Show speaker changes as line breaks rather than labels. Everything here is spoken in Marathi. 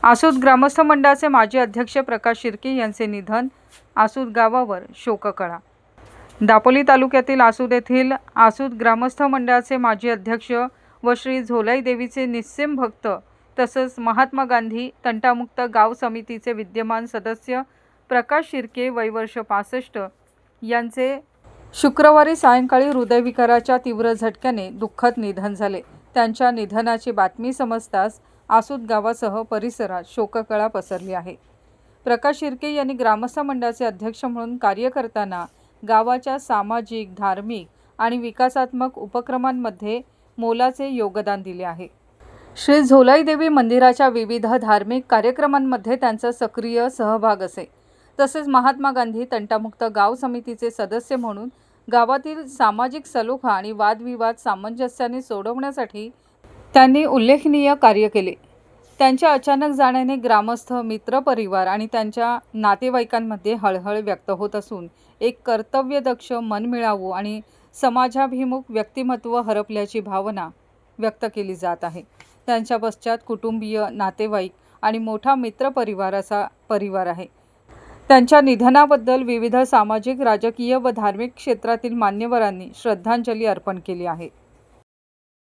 आसूद ग्रामस्थ मंडळाचे माजी अध्यक्ष प्रकाश शिर्के यांचे निधन, आसूद गावावर शोककळा। दापोली तालुक्यातील आसूद येथील आसूद ग्रामस्थ मंडळाचे माजी अध्यक्ष व श्री झोलाई देवीचे निस्सीम भक्त तसंच महात्मा गांधी तंटामुक्त गाव समितीचे विद्यमान सदस्य प्रकाश शिर्के वय वर्ष 65 यांचे शुक्रवारी सायंकाळी हृदयविकाराच्या तीव्र झटक्याने दुःखद निधन झाले। त्यांच्या निधनाची बातमी समजताच आसूद गावासह परिसरात शोककळा पसरली आहे। प्रकाश शिर्के यांनी ग्रामस्थ मंडळाचे अध्यक्ष म्हणून कार्य करताना गावाच्या सामाजिक, धार्मिक आणि विकासात्मक उपक्रमांमध्ये मोलाचे योगदान दिले आहे। श्री झोलाई देवी मंदिराच्या विविध धार्मिक कार्यक्रमांमध्ये त्यांचा सक्रिय सहभाग असे। तसेच महात्मा गांधी तंटामुक्त गाव समितीचे सदस्य म्हणून गावातील सामाजिक सलोखा आणि वादविवाद सामंजस्याने सोडवण्यासाठी त्यांनी उल्लेखनीय कार्य केले। त्यांच्या अचानक जाण्याने ग्रामस्थ, मित्रपरिवार आणि त्यांच्या नातेवाईकांमध्ये हळहळ व्यक्त होत असून एक कर्तव्यदक्ष, मनमिळावू आणि समाजाभिमुख व्यक्तिमत्व हरपल्याची भावना व्यक्त केली जात आहे। त्यांच्या पश्चात कुटुंबीय, नातेवाईक आणि मोठा मित्रपरिवाराचा परिवार आहे। त्यांच्या निधनाबद्दल विविध सामाजिक, राजकीय व धार्मिक क्षेत्रातील मान्यवरांनी श्रद्धांजली अर्पण केली आहे।